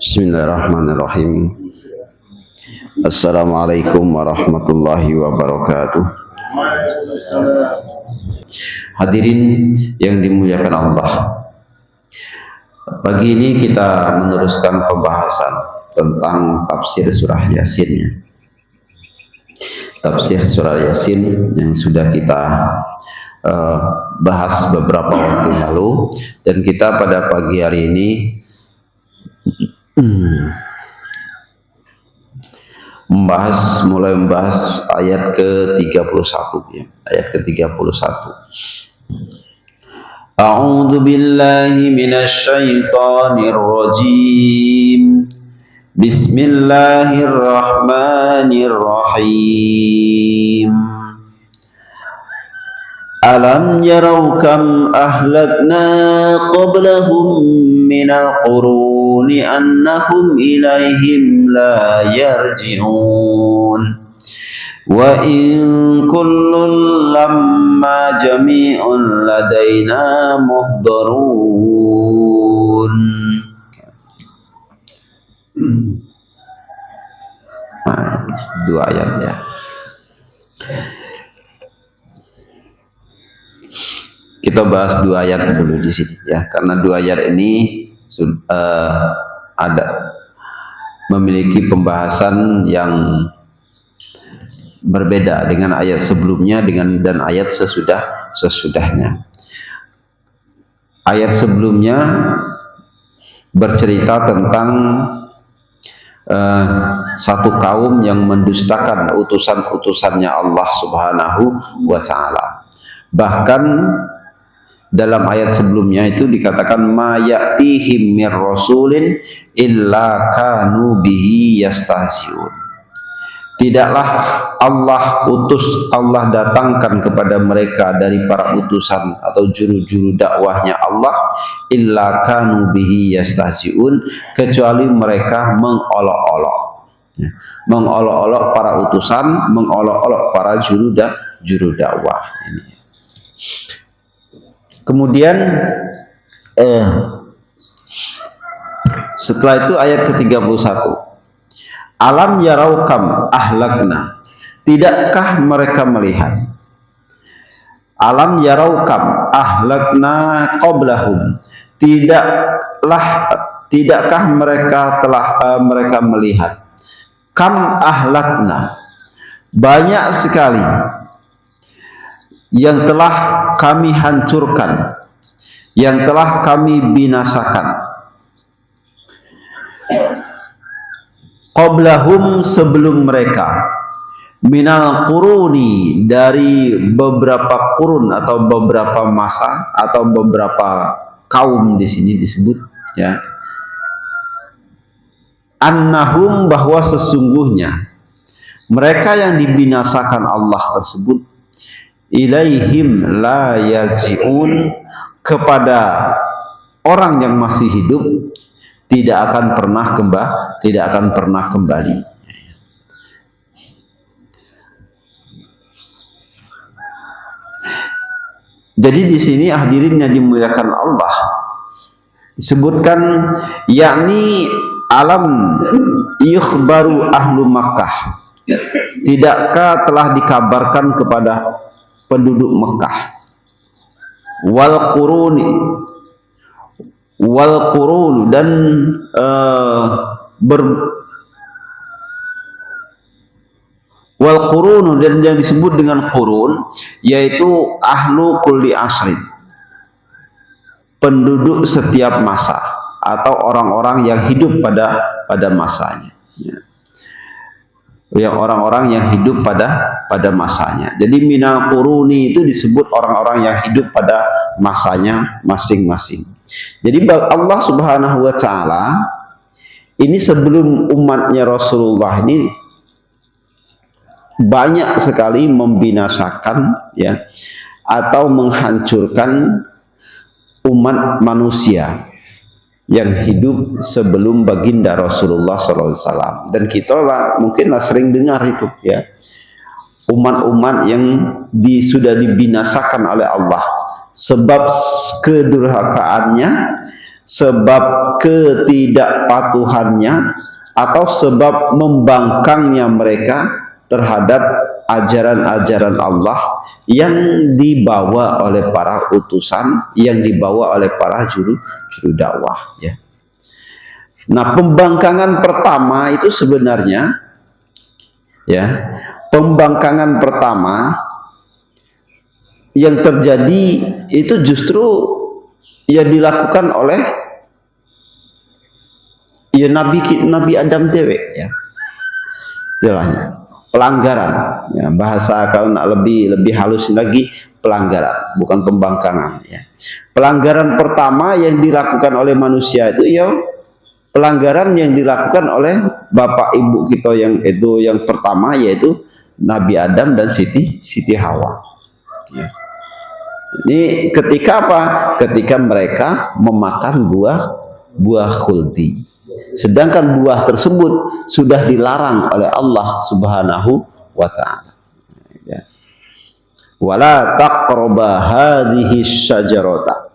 Bismillahirrahmanirrahim. Assalamualaikum warahmatullahi wabarakatuh. Hadirin yang dimuliakan Allah, pagi ini kita meneruskan pembahasan tentang tafsir surah Yasin. Tafsir surah Yasin yang sudah kita bahas beberapa waktu lalu, dan kita pada pagi hari ini mulai membahas ayat ke-31 ya. Ayat ke-31. A'udzu billahi minasy syaithanir rajim. Bismillahirrahmanirrahim. Alam yarau kam ahlakna qablahum minal quruni annahum ilaihim la yarji'un wa in kullun lamma jami'un ladaina muhdarun. Dua ayat ya. Kita bahas dua ayat dulu di sini ya, karena dua ayat ini ada memiliki pembahasan yang berbeda dengan ayat sebelumnya dan ayat sesudahnya. Ayat sebelumnya bercerita tentang satu kaum yang mendustakan utusan-utusannya Allah Subhanahu wa Ta'ala. Bahkan dalam ayat sebelumnya itu dikatakan ma ya'tihim mir rasulin illa kanu bihi yastahzi'un. Tidaklah Allah datangkan kepada mereka dari para utusan atau juru-juru dakwahnya Allah illa kanu bihi yastahzi'un, kecuali mereka mengolok-olok. Mengolok-olok para utusan, mengolok-olok para juru dakwah ini. Kemudian setelah itu ayat ke-31. Alam yarau kam ahlakna. Tidakkah mereka melihat? Alam yarau kam ahlakna qablahum. Tidakkah mereka mereka melihat? Kam ahlakna. Banyak sekali yang telah kami hancurkan, yang telah kami binasakan. Qablahum, sebelum mereka, minal quruni, dari beberapa kurun atau beberapa masa atau beberapa kaum di sini disebut ya. Annahum, bahwa sesungguhnya mereka yang dibinasakan Allah tersebut, ilaihim la yarji'un, kepada orang yang masih hidup tidak akan pernah kembali. Jadi di sini hadirin yang dimuliakan Allah disebutkan, yakni alam yukhbaru ahlu Makkah, tidakkah telah dikabarkan kepada penduduk Mekah, wal qurun dan wal qurun dan yang disebut dengan qurun yaitu ahlu kulli asrin, penduduk setiap masa atau orang-orang yang hidup pada masanya ya. Yang orang-orang yang hidup pada masanya. Jadi minal quruni itu disebut orang-orang yang hidup pada masanya masing-masing. Jadi Allah Subhanahu wa Ta'ala ini sebelum umatnya Rasulullah ini banyak sekali membinasakan ya atau menghancurkan umat manusia yang hidup sebelum baginda Rasulullah SAW. Dan kita mungkinlah sering dengar itu ya, umat-umat yang sudah dibinasakan oleh Allah sebab kedurhakaannya sebab ketidakpatuhannya atau sebab membangkangnya mereka terhadap ajaran-ajaran Allah yang dibawa oleh para utusan, yang dibawa oleh para juru dakwah, ya. Nah, pembangkangan pertama itu sebenarnya, ya, pembangkangan pertama yang terjadi itu justru ya dilakukan oleh ya Nabi Adam dewe, ya, istilahnya pelanggaran, ya, bahasa kalau nak lebih halus lagi, pelanggaran, bukan pembangkangan, ya. Pelanggaran pertama yang dilakukan oleh manusia itu ya pelanggaran yang dilakukan oleh bapak ibu kita yang pertama, yaitu Nabi Adam dan Siti Hawa, ya. Ini ketika apa? Ketika mereka memakan buah khuldi. Sedangkan buah tersebut sudah dilarang oleh Allah Subhanahu wa ta'ala, ya. Wala taqraba hadhihi syajarata,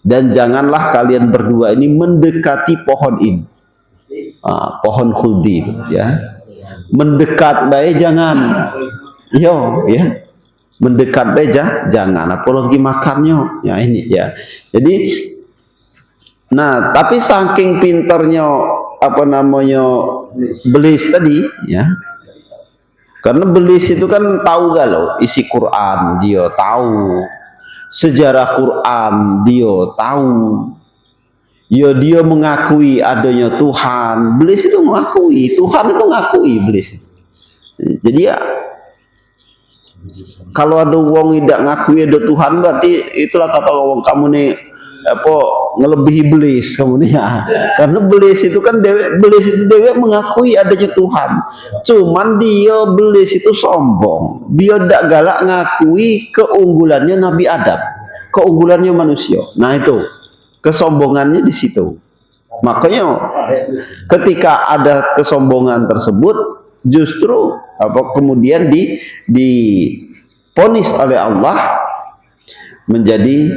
dan janganlah kalian berdua ini mendekati pohon ini, pohon khuldi, ya. Mendekat baik jangan, yo, ya, mendekat baik jangan, apalagi makannya, ya, ini, ya. Jadi, nah, tapi saking pintarnya apa namanya Iblis tadi, ya, karena Iblis itu kan tahu galau isi Quran, dia tahu sejarah Quran, dia tahu, ya, dia mengakui adanya Tuhan. Iblis itu mengakui Tuhan, itu mengakui Iblis. Jadi ya, kalau ada wong tidak ngakui ada Tuhan, berarti itulah kata wong kamu nih apa ngelebihi Iblis kamu nih, ya. Karena Iblis itu kan dewe mengakui adanya Tuhan, cuman dia Iblis itu sombong, dia tidak galak ngakui keunggulannya Nabi Adam, keunggulannya manusia. Nah, itu kesombongannya di situ. Makanya ketika ada kesombongan tersebut, justru apa kemudian diponis oleh Allah menjadi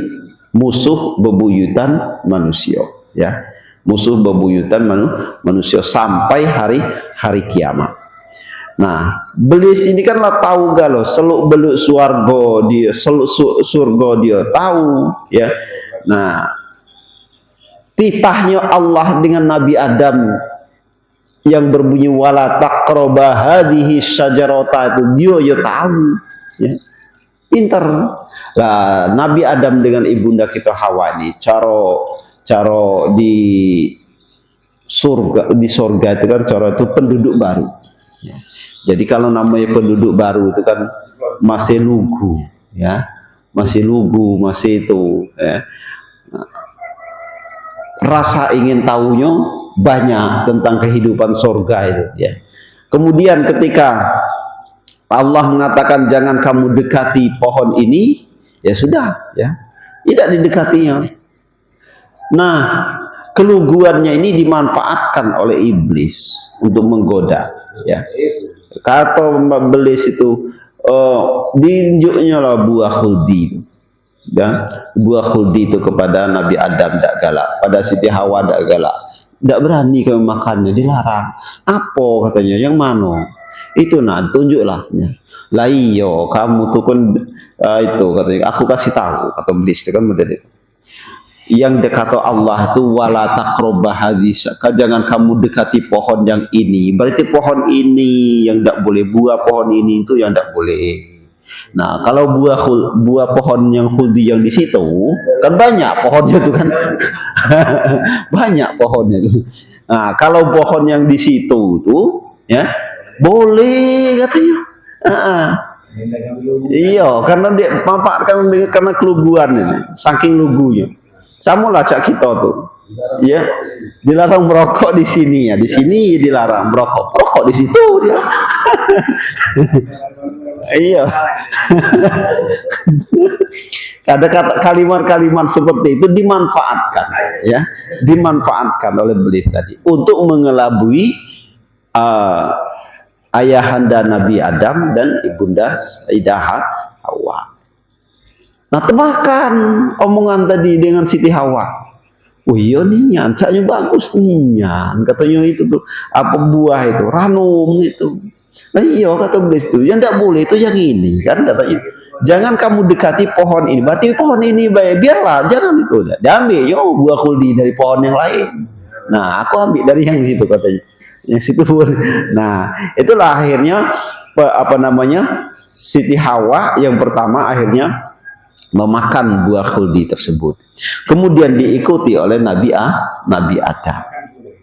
musuh bebuyutan manusia, ya, musuh bebuyutan manusia sampai hari kiamat. Nah, Iblis ini kan lah tahu galau seluk beluk surga dia, seluk surga dia tahu, ya. Nah, titahnya Allah dengan Nabi Adam yang berbunyi wala taqraba hadhihi syajarata, itu dia ya tahu, ya. Pintar lah Nabi Adam dengan ibunda kita Hawa ini cara di surga itu kan cara itu penduduk baru, ya. Jadi kalau namanya penduduk baru itu kan masih lugu, ya, masih itu, ya. Rasa ingin tahunya banyak tentang kehidupan surga itu, ya. Kemudian ketika Allah mengatakan jangan kamu dekati pohon ini, ya sudah, ya, tidak didekatinya. Nah, keluguannya ini dimanfaatkan oleh iblis untuk menggoda, ya. Kata Iblis itu diunjuknya lah buah khuldi, ya. Buah khuldi itu kepada Nabi Adam tidak galak, pada Siti Hawa tidak galak, tidak berani kami makannya, dilarang. Apa katanya? Yang mana? Itu nah tunjuklah, ya. Lah iyo kamu tuh kan itu katanya aku kasih tahu, kata Iblis itu kan model itu. Yang dekat Allah itu wala taqrabah hadis, jangan kamu dekati pohon yang ini. Berarti pohon ini yang tidak boleh, buah pohon ini itu yang tidak boleh. Nah, kalau buah pohon yang khuldi yang di situ kan banyak pohonnya itu kan. Banyak pohonnya itu. Nah, kalau pohon yang di situ tuh, ya, boleh katanya. Iya, karena dia manfaatkan karena keluguan ini, saking lugunya. Sama lah cak kita tuh, ya, dilarang merokok di sini, ya, di sini dilarang merokok di situ dia. Iya. Kata-kata kalimat-kalimat seperti itu dimanfaatkan, ya, dimanfaatkan oleh Iblis tadi untuk mengelabui ayahanda Nabi Adam dan ibunda Sayyidah Hawa. Nah, tebakan omongan tadi dengan Siti Hawa. Oh iya nian, caknya bagus nian. Katanya itu tuh apa buah itu, ranum itu. Nah iya kata beliau itu, yang tidak boleh itu yang ini kan katanya. Jangan kamu dekati pohon ini, berarti pohon ini baik, biarlah, jangan itu. Diambil yo buah kuldi dari pohon yang lain. Nah aku ambil dari yang situ katanya. Yang situ boleh. Nah itulah akhirnya apa namanya Siti Hawa yang pertama akhirnya memakan buah khuldi tersebut. Kemudian diikuti oleh Nabi Adam.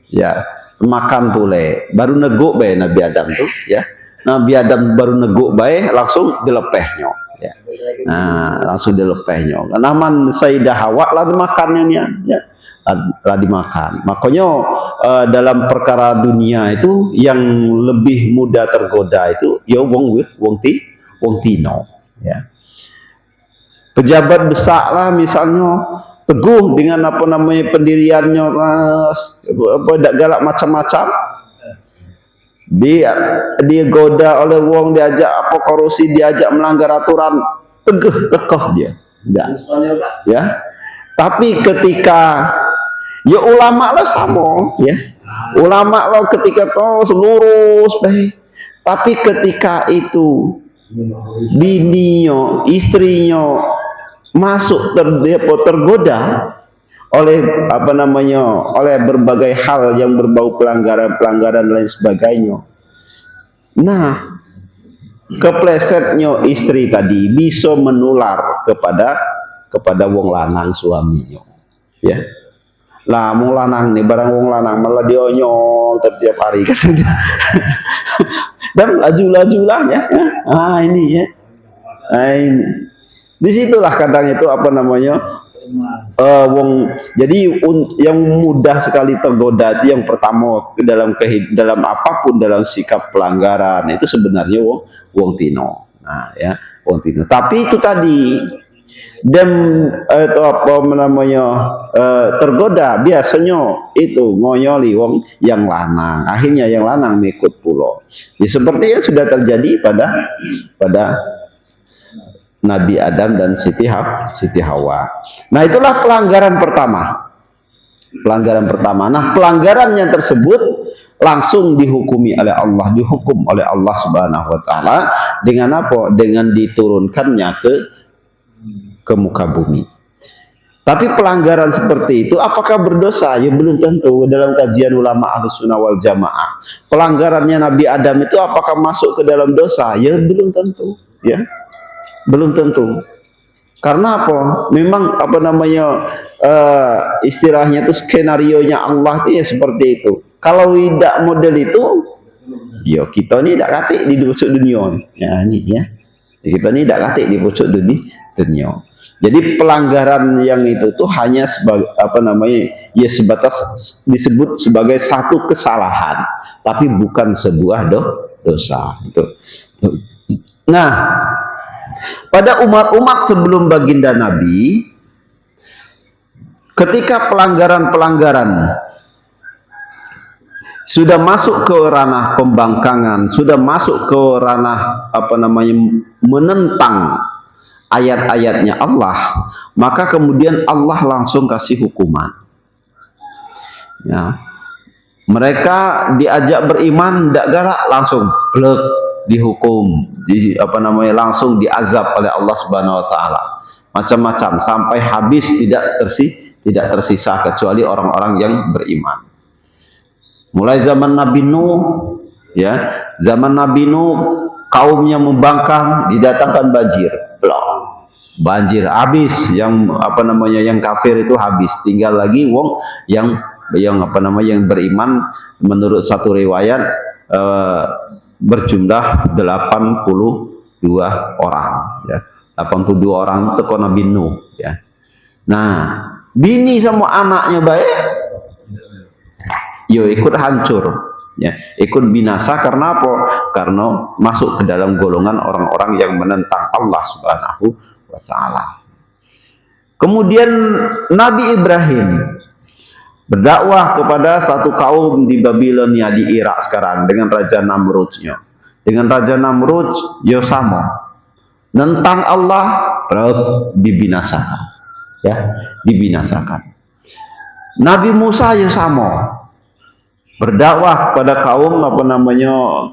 Ya, makan pule. Baru neguk bae Nabi Adam tuh, ya. Nabi Adam baru neguk bae langsung dilepehnya, ya. Nah, langsung dilepehnya. Naman Sayyidah Hawa lah makannya ya. Lah dimakan. Makanya dalam perkara dunia itu yang lebih mudah tergoda itu ya wong tino, ya. Pejabat besar lah misalnya teguh dengan apa namanya pendiriannya apa dak galak macam-macam, dia goda oleh wong, diajak apa korupsi, diajak melanggar aturan, teguh dia enggak, ya. Tapi ketika ya ulama lah sama, ya, ulama lo ketika terus lurus baik, tapi ketika itu bininya, istrinya masuk tergoda oleh apa namanya, oleh berbagai hal yang berbau pelanggaran lain sebagainya. Nah, keplesetnya istri tadi bisa menular kepada wong lanang suaminya, ya. Lah wong lanang nih, barang wong lanang malah dionyol tiap hari kan. Dan laju-lajulahnya, ini ya. Nah, ini disitulah kadang itu apa namanya jadi yang mudah sekali tergoda itu yang pertama dalam apapun, dalam sikap pelanggaran itu sebenarnya wong tino. Nah ya, wong tino. Tapi itu tadi itu apa namanya tergoda biasanya itu ngoyoli wong yang lanang, akhirnya yang lanang mengikut pulau. Ya, seperti yang sudah terjadi pada Nabi Adam dan Siti Hawa. Nah itulah pelanggaran pertama. Nah pelanggaran yang tersebut langsung dihukumi oleh Allah, dihukum oleh Allah Subhanahu Wa Taala dengan apa? Dengan diturunkannya ke muka bumi. Tapi pelanggaran seperti itu apakah berdosa? Ya belum tentu. Dalam kajian ulama Ahlussunnah wal Jamaah, pelanggarannya Nabi Adam itu apakah masuk ke dalam dosa? Ya belum tentu, ya. Belum tentu. Karena apa? Memang apa namanya istilahnya itu skenario-nya Allah itu ya seperti itu. Kalau tidak model itu, ya kita ini tidak katik di pucuk dunia. Ya ini ya. Kita ini tidak katik di pucuk dunia. Jadi pelanggaran yang itu tuh hanya sebagai apa namanya? Ya sebatas disebut sebagai satu kesalahan, tapi bukan sebuah dosa. Itu. Nah, pada umat-umat sebelum baginda Nabi, ketika pelanggaran-pelanggaran sudah masuk ke ranah pembangkangan, sudah masuk ke ranah apa namanya menentang ayat-ayatnya Allah, maka kemudian Allah langsung kasih hukuman. Ya. Mereka diajak beriman, tidak galak, langsung blek dihukum, apa namanya langsung diazab oleh Allah Subhanahu Wa Taala, macam-macam sampai habis, tidak tersisa kecuali orang-orang yang beriman. Mulai zaman Nabi Nuh, ya, zaman Nabi Nuh kaumnya membangkang, didatangkan banjir, banjir habis, yang apa namanya yang kafir itu habis, tinggal lagi wong yang apa namanya yang beriman. Menurut satu riwayat berjumlah 82 orang, ya. 82 orang itu Nabi Nuh, ya. Nah, bini sama anaknya baik, yo ikut hancur, ya, ikut binasa. Karena apa? Karena masuk ke dalam golongan orang-orang yang menentang Allah Subhanahu Wa Taala. Kemudian Nabi Ibrahim berdakwah kepada satu kaum di Babilonia, di Irak sekarang, dengan Raja Namrudnya. Dengan Raja Namrud, ya sama. Nentang Allah, dibinasakan. Ya, dibinasakan. Nabi Musa yang sama berdakwah kepada kaum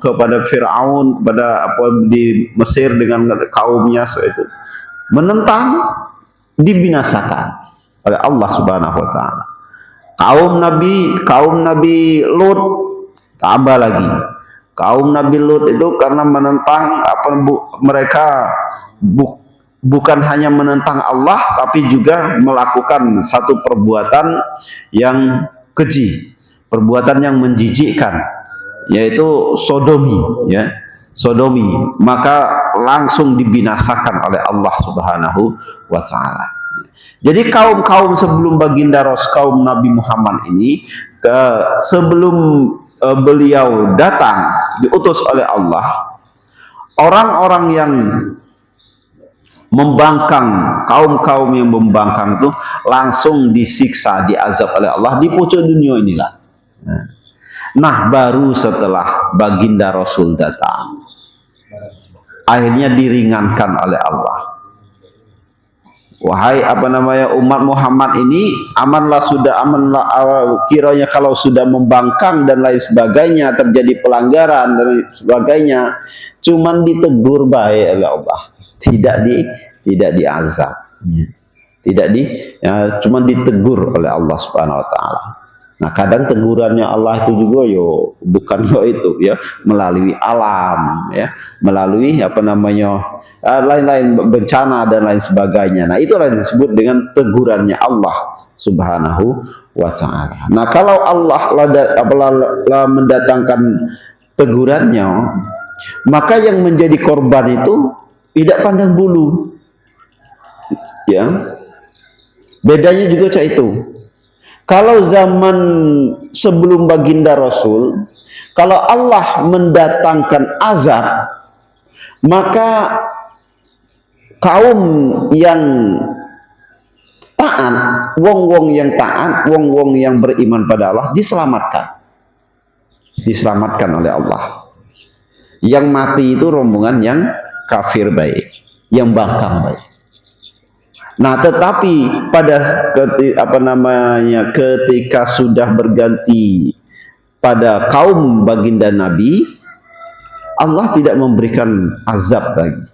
kepada Firaun, kepada di Mesir dengan kaumnya itu menentang, dibinasakan oleh Allah Subhanahu wa taala. Kaum Nabi Lut tambah lagi. Kaum Nabi Lut itu karena menentang mereka bukan hanya menentang Allah tapi juga melakukan satu perbuatan yang keji, perbuatan yang menjijikkan, yaitu sodomi, ya. Sodomi, maka langsung dibinasakan oleh Allah Subhanahu wa taala. Jadi kaum-kaum sebelum baginda kaum Nabi Muhammad ini sebelum beliau datang diutus oleh Allah, orang-orang yang membangkang, kaum-kaum yang membangkang itu langsung disiksa, diazab oleh Allah di pucuk dunia inilah. Nah, baru setelah baginda Rasul datang, akhirnya diringankan oleh Allah. Wahai umat Muhammad ini, amanlah kiranya kalau sudah membangkang dan lain sebagainya, terjadi pelanggaran dan lain sebagainya, cuman ditegur baik oleh Allah, tidak diazab, cuman ditegur oleh Allah Subhanahu wa taala. Nah, kadang tegurannya Allah itu juga bukan itu, ya, melalui alam, ya, melalui lain-lain bencana dan lain sebagainya. Nah, itulah disebut dengan tegurannya Allah Subhanahu wa taala. Nah, kalau Allah mendatangkan tegurannya, maka yang menjadi korban itu tidak pandang bulu, ya. Bedanya juga cak itu. Kalau zaman sebelum baginda Rasul, kalau Allah mendatangkan azab, maka kaum yang taat, wong-wong yang taat, wong-wong yang beriman pada Allah diselamatkan oleh Allah. Yang mati itu rombongan yang kafir baik, yang bangkang baik. Nah, tetapi pada ketika sudah berganti pada kaum baginda Nabi, Allah tidak memberikan azab lagi,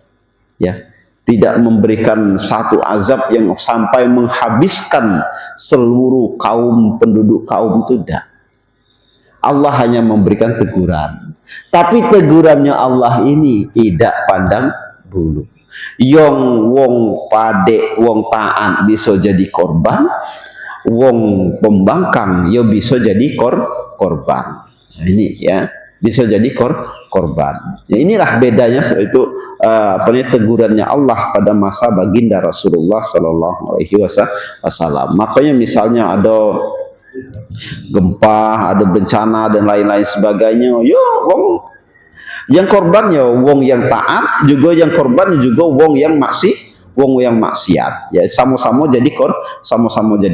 ya, tidak memberikan satu azab yang sampai menghabiskan seluruh penduduk kaum itu, tidak. Allah hanya memberikan teguran, tapi tegurannya Allah ini tidak pandang bulu. Yang wong pade, wong taat bisa jadi korban, wong pembangkang bisa jadi korban. Nah, ini, ya, bisa jadi korban. Ya, inilah bedanya itu tegurannya Allah pada masa baginda Rasulullah Shallallahu Alaihi Wasallam. Makanya misalnya ada gempa, ada bencana dan lain-lain sebagainya, wong yang korbannya wong yang taat, juga yang korban juga wong yang maksiat, ya, sama-sama jadi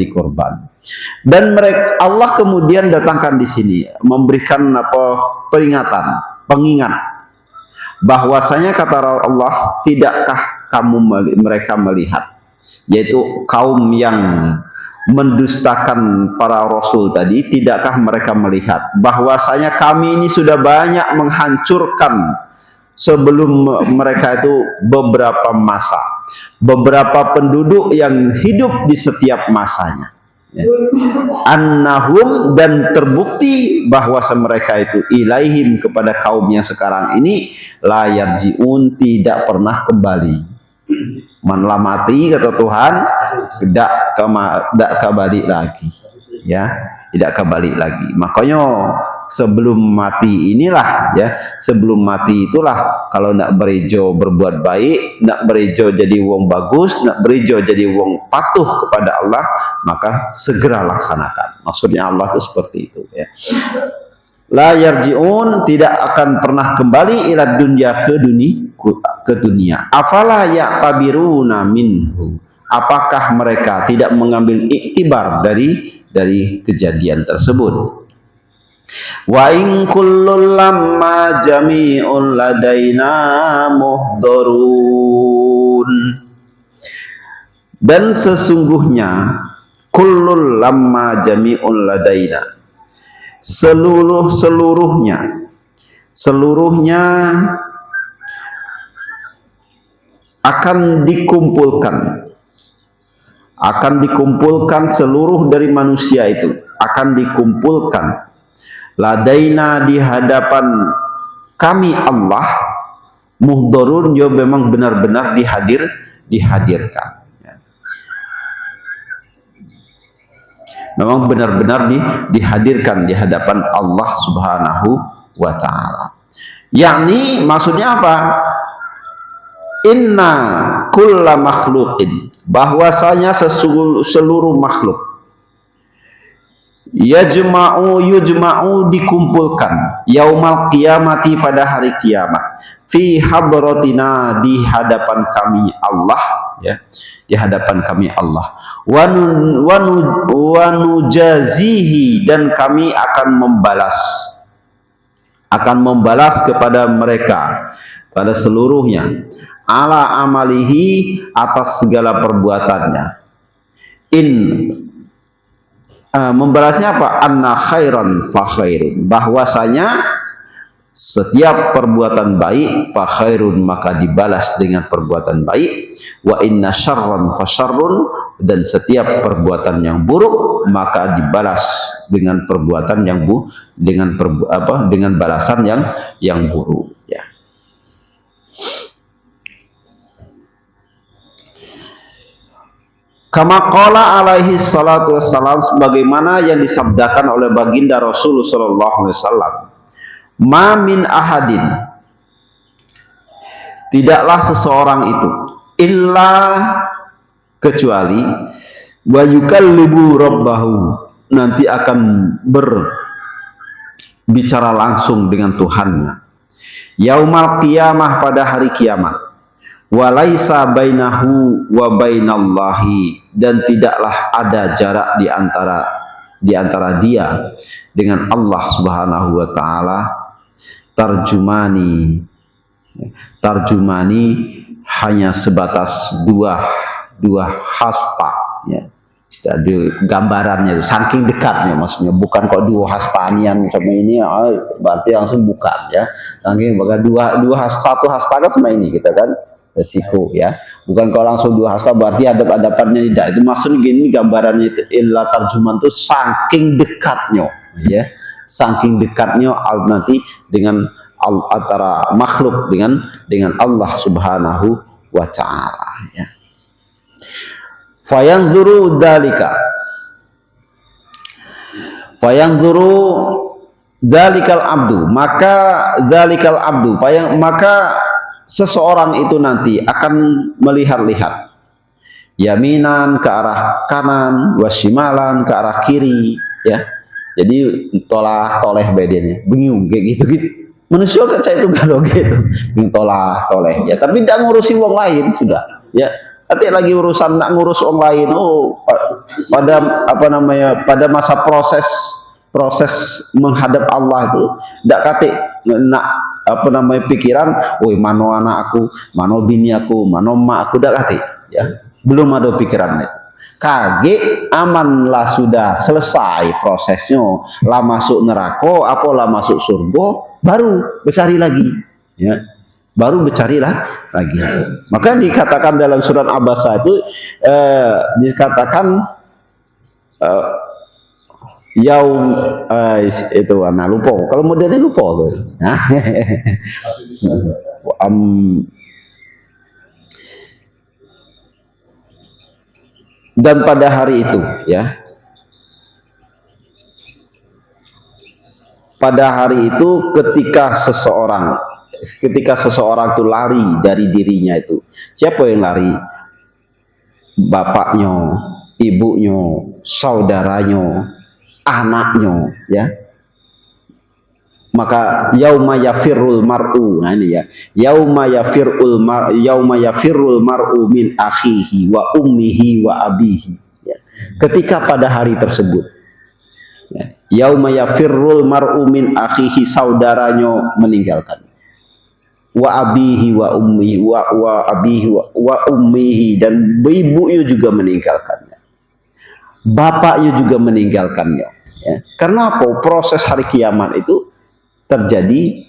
korban. Dan Allah kemudian datangkan di sini memberikan pengingat bahwasanya kata Allah, tidakkah mereka melihat, yaitu kaum yang mendustakan para rasul tadi, tidakkah mereka melihat bahwasanya kami ini sudah banyak menghancurkan sebelum mereka itu beberapa masa, beberapa penduduk yang hidup di setiap masanya, ya. Annahum, dan terbukti bahwa mereka itu ilaihim, kepada kaum yang sekarang ini, la yarji'un, tidak pernah kembali. Manlah mati, kata Tuhan, tidak kembali lagi, ya, tidak kembali lagi. Makanya sebelum mati inilah, ya, sebelum mati itulah, kalau nak berejo berbuat baik, nak berejo jadi wong bagus, nak berejo jadi wong patuh kepada Allah, maka segera laksanakan. Maksudnya Allah itu seperti itu, ya. La yarji'un, tidak akan pernah kembali ila dunya, ke dunia. Afala ya'tabiruna minhu, apakah mereka tidak mengambil iktibar dari kejadian tersebut. Wa in kullul lamma jami'un ladaina muhdharun, dan sesungguhnya kullul lamma jami'un ladaina, seluruhnya akan dikumpulkan seluruh dari manusia itu akan dikumpulkan ladaina di hadapan kami Allah, muhdharun, yo memang benar-benar dihadirkan. Memang benar-benar dihadirkan di hadapan Allah Subhanahu wa ta'ala. Yakni maksudnya apa? Inna kulla makhluqin, bahwasanya seluruh makhluk, yujma'u dikumpulkan yaumal qiyamati pada hari kiamat, fi hadratina di hadapan kami Allah, ya, di hadapan kami Allah, wa nujazihi, dan kami akan membalas kepada mereka, pada seluruhnya, ala amalihi, atas segala perbuatannya. Membalasnya apa? Anna khairan fa khairun, bahwasanya setiap perbuatan baik fa khairun, maka dibalas dengan perbuatan baik, wa inna syarran fa syarrun, dan setiap perbuatan yang buruk maka dibalas dengan perbuatan yang dengan balasan yang buruk, ya. Kama qala alaihi salatu wassalam, sebagaimana yang disabdakan oleh baginda Rasul sallallahu alaihi wasallam, ma min ahadin, tidaklah seseorang itu, illa, kecuali, wa yukallibu rabbahu, nanti akan berbicara langsung dengan Tuhannya, yaumal qiyamah, pada hari kiamat, walaisa bainahu wa bainallahi, dan tidaklah ada jarak di antara dia dengan Allah Subhanahu wa ta'ala, tarjumani hanya sebatas dua hasta, ya. Gambarannya itu saking dekatnya, maksudnya bukan kok dua hastanian sama ini, berarti langsung bukan, ya. Saking satu hasta kan sama ini kita kan resiko, ya, bukan kalau langsung dua hasta berarti adab-adabannya tidak. Itu maksudnya gini, gambarannya itu illa tarjuman itu saking dekatnya, ya, saking dekatnya nanti dengan antara makhluk dengan Allah Subhanahu wa ta'ala, ya. Fayanzuru dzalikal abdu, maka seseorang itu nanti akan melihat-lihat, yaminan, ke arah kanan, wasimalan, ke arah kiri, ya. Jadi toleh bedanya, bingung kayak gitu. Manusia kan itu kalau gitu, toleh, ya. Tapi tidak ngurusi wong lain sudah, ya. Nanti lagi urusan nak ngurus wong lain, pada masa proses menghadap Allah itu tidak kate nak pikiran, mano anak aku, mano bini aku, mano emak aku, dak kate, ya. Belum ada pikirannya. Kage aman lah, sudah selesai prosesnya, lah masuk neraka apa lah masuk surga, baru bercari lagi, ya. Baru bercarilah lagi. Maka dikatakan dalam surat Abasa itu dikatakan yaum itu anak lupa. Kalau modelnya lupa tuh. Dan pada hari itu, ya. Pada hari itu ketika seseorang itu lari dari dirinya itu. Siapa yang lari? Bapaknya, ibunya, saudaranya, anaknya, ya. Maka yauma yafirrul mar'u, nah ini, ya. Yauma yafirrul mar'u min akhihi wa ummihi wa abihi, ya. Ketika pada hari tersebut, ya. Yauma yafirrul mar'u min akhihi, saudaranya meninggalkan, wa abihi wa ummihi wa ummihi, dan ibunya juga meninggalkannya. bapaknya juga meninggalkannya. Ya. Karena apa? Proses hari kiamat itu terjadi,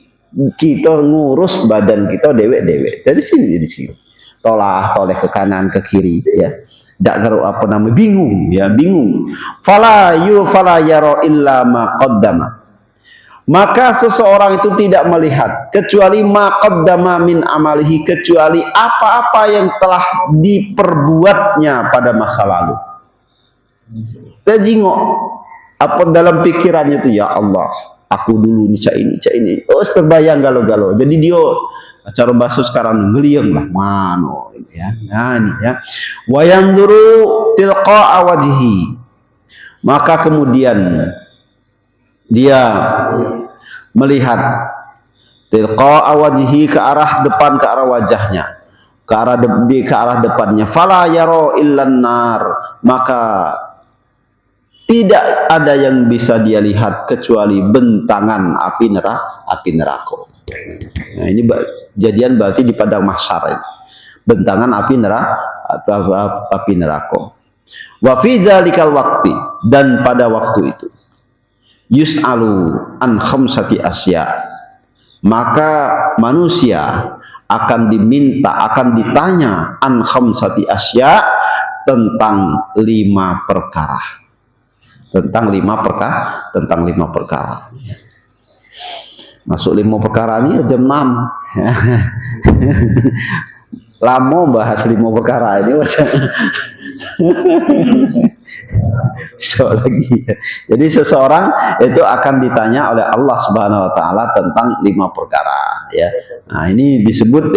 kita ngurus badan kita dewek-dewek. Jadi sini di sini. Toleh ke kanan ke kiri ya. Dak garu apa nama bingung ya, bingung. Fala yara illa ma qaddama. Maka seseorang itu tidak melihat kecuali ma qaddama min amalihi, kecuali apa-apa yang telah diperbuatnya pada masa lalu. Terjingok apa dalam pikirannya itu, ya Allah, aku dulu cak ini. Oh, terbayang galau-galau. Jadi dia cara bahasa sekarang ngeliang lah mano ya. Nah ini ya. Wa yanzuru tilqa'a wajhi. Maka kemudian dia melihat tilqa'a wajhi, ke arah depan, ke arah wajahnya, ke arah depannya. Fala yara illan nar. Maka tidak ada yang bisa dia lihat kecuali bentangan api neraka. Nah, ini jadian berarti di padang mahsyar ini. Bentangan api neraka. Wa fi dzalikal waqti, dan pada waktu itu yus'alu an khamsati asya. Maka manusia akan ditanya an khamsati asya, tentang 5 perkara. Tentang 5 perkara. Masuk 5 perkara ini jam 6. Lama bahas 5 perkara ini. So lagi. Jadi seseorang itu akan ditanya oleh Allah Subhanahu wa taala tentang 5 perkara ya. Nah, ini disebut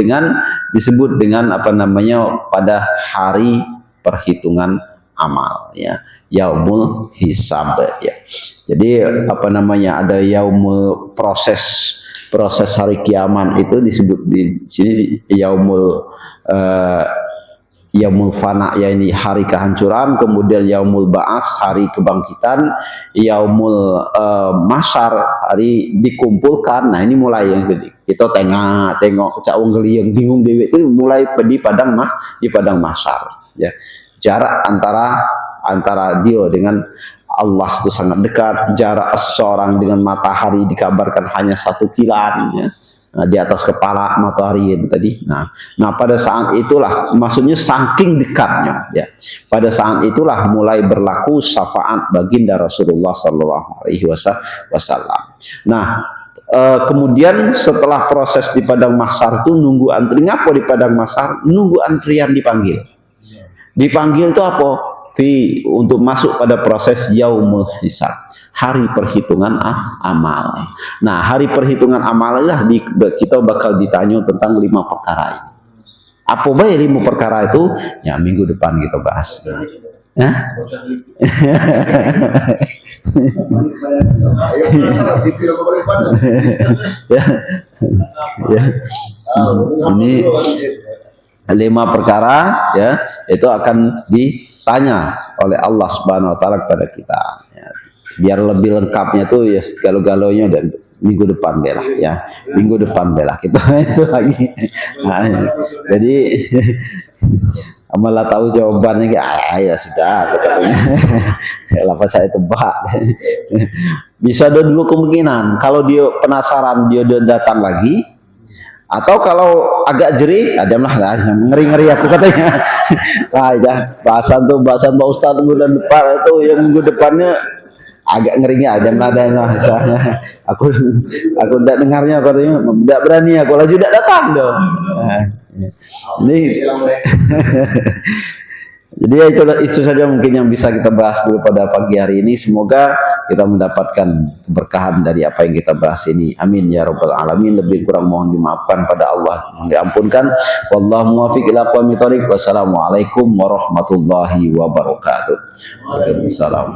dengan apa namanya, pada hari perhitungan amal ya. Yaumul hisab ya. Jadi apa namanya, ada yaumul proses hari kiamat itu disebut di sini yaumul fana, ya ini hari kehancuran, kemudian yaumul ba'as, hari kebangkitan, yaumul masyar, hari dikumpulkan. Nah, ini mulai yang kita tengok cak wong yang bingung dewe itu mulai di padang masyar ya. Jarak antara dia dengan Allah itu sangat dekat. Jarak seseorang dengan matahari dikabarkan hanya 1 kilan ya. Nah, di atas kepala matahari tadi. Nah, pada saat itulah, maksudnya saking dekatnya ya. Pada saat itulah mulai berlaku syafaat baginda Rasulullah sallallahu alaihi wasallam. Nah, kemudian setelah proses di padang mahsyar itu nunggu antri. Ngapa di padang mahsyar? Nunggu antrian dipanggil. Dipanggil itu apa? Untuk masuk pada proses yaumul hisab, hari perhitungan amal. Nah, hari perhitungan amal lah kita bakal ditanya tentang 5 perkara ini. Apa baik 5 perkara itu? Ya, minggu depan kita bahas. Ya? Ini 5 perkara ya, itu akan ditanya oleh Allah Subhanahu wa taala kepada kita ya. Biar lebih lengkapnya tuh ya galau-galaunya, dan minggu depan belah ya. Minggu depan belah kita itu lagi. Nah, jadi amalah tahu jawabannya ya sudah katanya. Lapa saya tebak. Bisa ada 2 kemungkinan. Kalau dia penasaran, dia datang lagi. Atau kalau agak jerih, adamlah ngeri-ngeri aku katanya. Nah, ya, bahasan Pak Ustadz bulan depan itu, yang minggu depannya agak ngerinya adamlah misalnya. Aku tidak dengarnya katanya, tidak berani aku laju tidak datang dong. Nah, ini jadi itu saja mungkin yang bisa kita bahas dulu pada pagi hari ini. Semoga kita mendapatkan keberkahan dari apa yang kita bahas ini. Amin ya rabbal alamin. Lebih kurang mohon dimaafkan pada Allah, mohon diampunkan. Wallahu muwaffiq ila aqwamit thoriq. Wassalamualaikum warahmatullahi wabarakatuh. Waalaikumsalam.